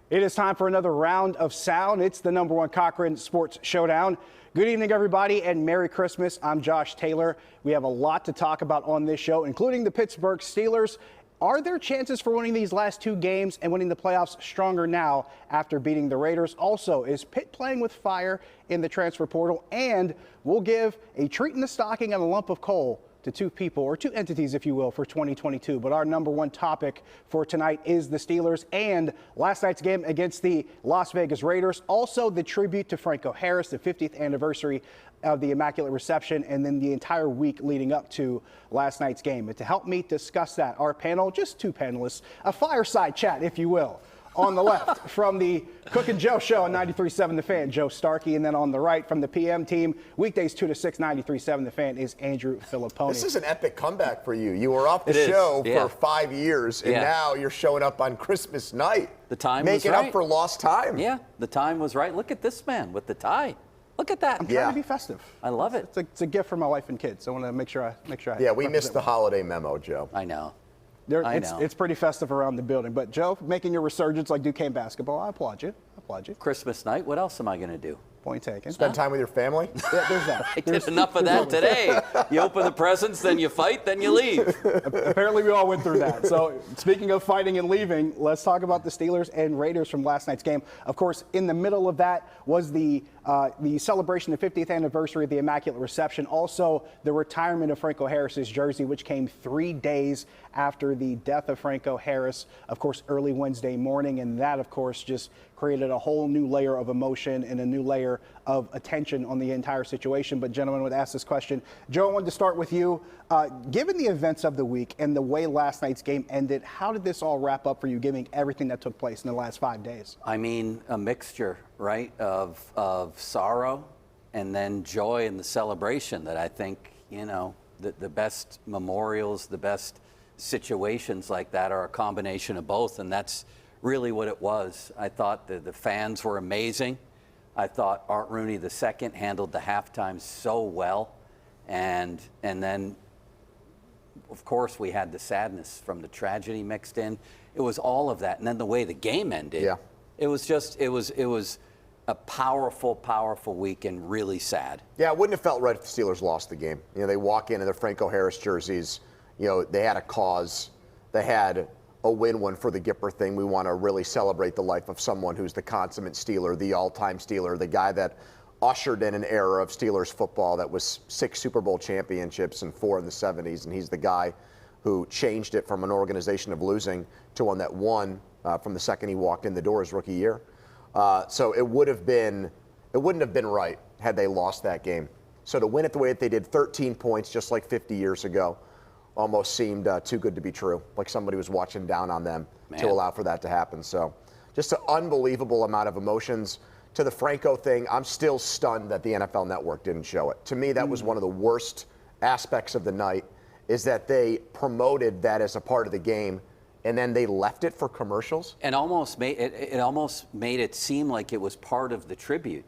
It is time for another round of sound. It's the #1 Cochran Sports Showdown. Good evening, everybody, and Merry Christmas. I'm Josh Taylor. We have a lot to talk about on this show, including the Pittsburgh Steelers. Are there chances for winning these last two games and winning the playoffs stronger now after beating the Raiders? Also, is Pitt playing with fire in the transfer portal? And we'll give a treat in the stocking and a lump of coal to two people, or two entities, if you will, for 2022. But our #1 topic for tonight is the Steelers and last night's game against the Las Vegas Raiders. Also, the tribute to Franco Harris, the 50th anniversary of the Immaculate Reception, and then the entire week leading up to last night's game. And to help me discuss that, our panel, just two panelists, a fireside chat, if you will. On the left, from the Cook and Joe show on 93.7 The Fan, Joe Starkey. And then on the right, from the PM team, weekdays 2 to 6, 93.7 The Fan, is Andrew Fillipponi. This is an epic comeback for you. You were off the show for 5 years, and now you're showing up on Christmas night. The time was right. Making up for lost time. Yeah, the time was right. Look at this man with the tie. Look at that. I'm trying to be festive. I love it. It's a gift for my wife and kids. So I want to make sure I Yeah, we missed the holiday memo, Joe. I know. It's pretty festive around the building. But, Joe, making your resurgence like Duquesne basketball, I applaud you. Christmas night, what else am I going to do? Point taken. Spend time with your family? Yeah, there's that. I did enough of that today. You open the presents, then you fight, then you leave. Apparently we all went through that. So speaking of fighting and leaving, let's talk about the Steelers and Raiders from last night's game. Of course, in the middle of that was the celebration of the 50th anniversary of the Immaculate Reception. Also, the retirement of Franco Harris's jersey, which came 3 days after the death of Franco Harris, of course, early Wednesday morning. And that, of course, just created a whole new layer of emotion and a new layer of attention on the entire situation. But, gentlemen, I would ask this question. Joe, I wanted to start with you. Given the events of the week and the way last night's game ended, how did this all wrap up for you, given everything that took place in the last 5 days? I mean, a mixture, right, of sorrow and then joy in the celebration that I think, you know, the best memorials, the best situations like that are a combination of both, and that's really what it was. I thought the fans were amazing. I thought Art Rooney II handled the halftime so well, and then, of course, we had the sadness from the tragedy mixed in. It was all of that, and then the way the game ended. Yeah. It was a powerful, powerful week and really sad. Yeah, it wouldn't have felt right if the Steelers lost the game. You know, they walk in their Franco Harris jerseys. You know, they had a cause. They had a win one for the Gipper thing. We want to really celebrate the life of someone who's the consummate Steeler, the all-time Steeler, the guy that ushered in an era of Steelers football that was 6 Super Bowl championships and 4 in the 70s, and he's the guy who changed it from an organization of losing to one that won from the second he walked in the door his rookie year. So it wouldn't have been right had they lost that game. So to win it the way that they did, 13 points, just like 50 years ago, almost seemed too good to be true, like somebody was watching down on them to allow for that to happen. So just an unbelievable amount of emotions. To the Franco thing, I'm still stunned that the NFL Network didn't show it. To me, that was one of the worst aspects of the night, is that they promoted that as a part of the game, and then they left it for commercials. And almost made it seem like it was part of the tribute.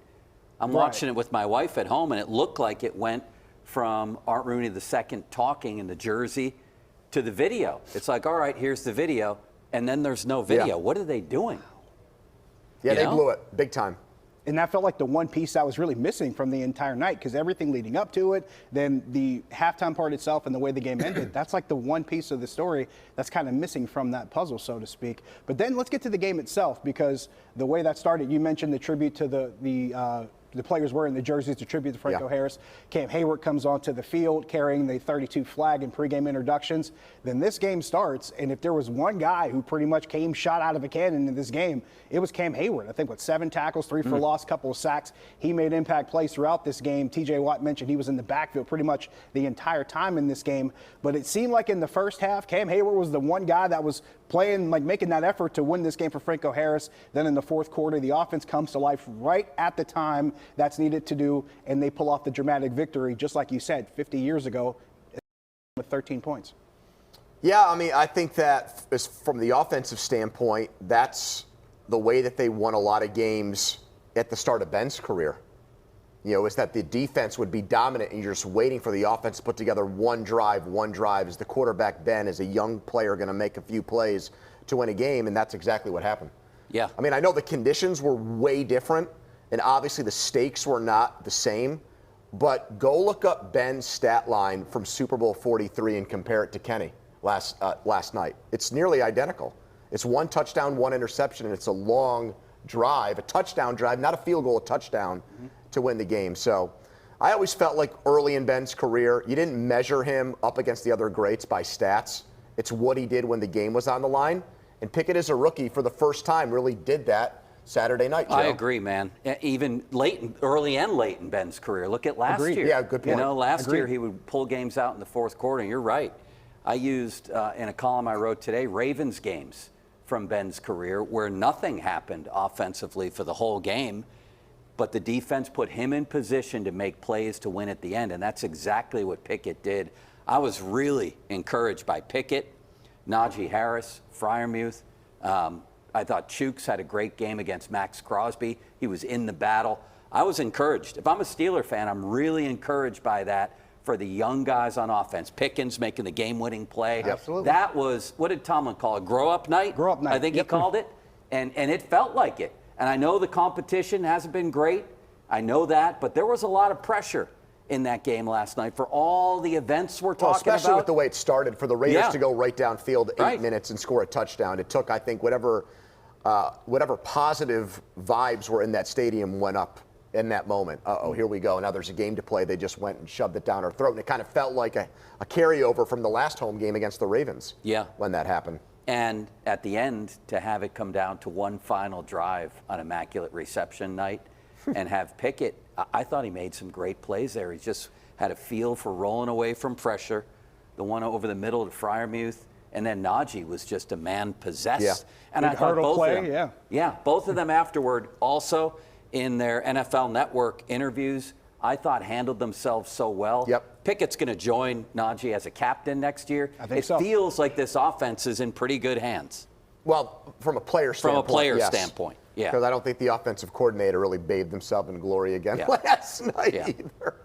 I'm watching it with my wife at home, and it looked like it went from Art Rooney II talking in the jersey to the video. It's like, all right, here's the video, and then there's no video. Yeah. What are they doing? Yeah, they blew it big time. And that felt like the one piece that was really missing from the entire night, because everything leading up to it, then the halftime part itself and the way the game ended, that's like the one piece of the story that's kind of missing from that puzzle, so to speak. But then let's get to the game itself, because the way that started, you mentioned the tribute to the players wearing the jerseys to tribute to Franco Harris. Cam Hayward comes onto the field carrying the 32 flag in pregame introductions. Then this game starts, and if there was one guy who pretty much came shot out of a cannon in this game, it was Cam Hayward. I think with 7 tackles, 3 for loss, couple of sacks. He made impact plays throughout this game. TJ Watt mentioned he was in the backfield pretty much the entire time in this game. But it seemed like in the first half, Cam Hayward was the one guy that was playing, like making that effort to win this game for Franco Harris. Then in the fourth quarter, the offense comes to life right at the time that's needed to do, and they pull off the dramatic victory, just like you said, 50 years ago with 13 points. Yeah, I mean, I think that from the offensive standpoint, that's the way that they won a lot of games at the start of Ben's career. You know, is that the defense would be dominant and you're just waiting for the offense to put together one drive. Is the quarterback, Ben, as a young player, going to make a few plays to win a game? And that's exactly what happened. Yeah. I mean, I know the conditions were way different, and obviously the stakes were not the same, but go look up Ben's stat line from Super Bowl 43 and compare it to Kenny last night. It's nearly identical. It's 1 touchdown, 1 interception, and it's a long drive, a touchdown drive, not a field goal, a touchdown to win the game. So I always felt like early in Ben's career, you didn't measure him up against the other greats by stats. It's what he did when the game was on the line. And Pickett, as a rookie, for the first time, really did that Saturday night, Joe. I agree, man. Even early and late in Ben's career. Look at last year. Yeah, good point. You know, last year he would pull games out in the fourth quarter, and you're right. I used, in a column I wrote today, Ravens games from Ben's career where nothing happened offensively for the whole game, but the defense put him in position to make plays to win at the end, and that's exactly what Pickett did. I was really encouraged by Pickett, Najee Harris, Freiermuth. I thought Chooks had a great game against Max Crosby. He was in the battle. I was encouraged. If I'm a Steeler fan, I'm really encouraged by that for the young guys on offense. Pickens making the game-winning play. Absolutely. That was, what did Tomlin call it, grow-up night? Grow-up night. I think he called it, and it felt like it. And I know the competition hasn't been great. I know that, but there was a lot of pressure in that game last night for all the events we're talking about. Especially with the way it started, for the Raiders to go right downfield 8 Right. minutes and score a touchdown. It took, I think, whatever positive vibes were in that stadium went up in that moment. Here we go. Now there's a game to play. They just went and shoved it down our throat. And it kind of felt like a carryover from the last home game against the Ravens. Yeah. When that happened. And at the end, to have it come down to one final drive on Immaculate Reception night and have Pickett, I thought he made some great plays there. He just had a feel for rolling away from pressure, the one over the middle to Freiermuth, and then Najee was just a man possessed. Yeah. And I thought both of them, yeah. both of them afterward also in their NFL Network interviews, I thought handled themselves so well. Yep. Pickett's going to join Najee as a captain next year. I think it so. feels like this offense is in pretty good hands. Well, from a player standpoint, yes. standpoint, yeah. Because I don't think the offensive coordinator really bathed himself in glory again last night either.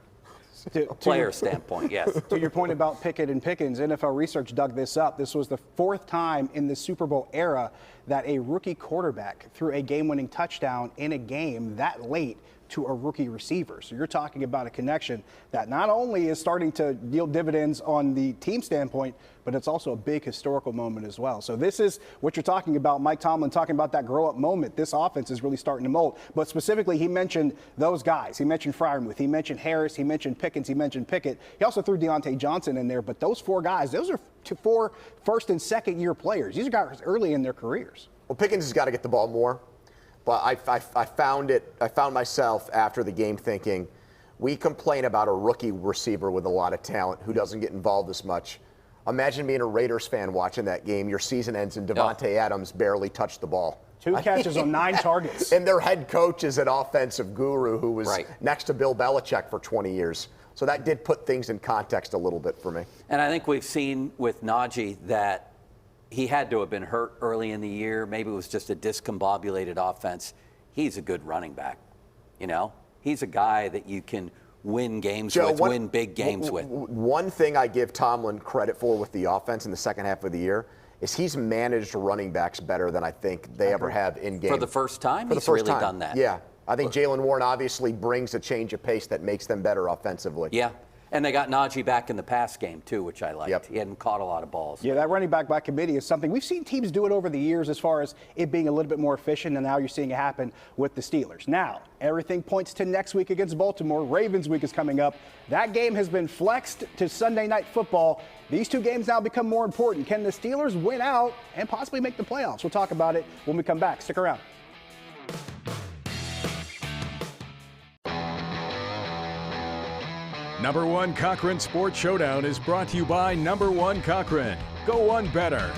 Player standpoint, yes. To your point about Pickett and Pickens, NFL Research dug this up. This was the 4th time in the Super Bowl era that a rookie quarterback threw a game-winning touchdown in a game that late to a rookie receiver. So you're talking about a connection that not only is starting to yield dividends on the team standpoint, but it's also a big historical moment as well. So this is what you're talking about, Mike Tomlin talking about that grow-up moment. This offense is really starting to mold. But specifically, he mentioned those guys. He mentioned Freiermuth. He mentioned Harris. He mentioned Pickens. He mentioned Pickett. He also threw Deontay Johnson in there. But those 4 guys, those are 4 first- and second-year players. These are guys early in their careers. Well, Pickens has got to get the ball more. But I found myself after the game thinking, we complain about a rookie receiver with a lot of talent who doesn't get involved as much. Imagine being a Raiders fan watching that game. Your season ends and Devontae Adams barely touched the ball. 2 catches on 9 targets. And their head coach is an offensive guru who was Right. next to Bill Belichick for 20 years. So that did put things in context a little bit for me. And I think we've seen with Najee that he had to have been hurt early in the year. Maybe it was just a discombobulated offense. He's a good running back. You know, he's a guy that you can win games with, win big games with. One thing I give Tomlin credit for with the offense in the second half of the year is he's managed running backs better than I think they ever have in game. For the first time, he's really done that. Yeah. I think Jalen Warren obviously brings a change of pace that makes them better offensively. Yeah. And they got Najee back in the pass game, too, which I liked. Yep. He hadn't caught a lot of balls. Yeah, that running back by committee is something we've seen teams do it over the years as far as it being a little bit more efficient, and now you're seeing it happen with the Steelers. Now, everything points to next week against Baltimore. Ravens week is coming up. That game has been flexed to Sunday Night Football. These 2 games now become more important. Can the Steelers win out and possibly make the playoffs? We'll talk about it when we come back. Stick around. Number 1 Cochran Sports Showdown is brought to you by Number 1 Cochran. Go one better.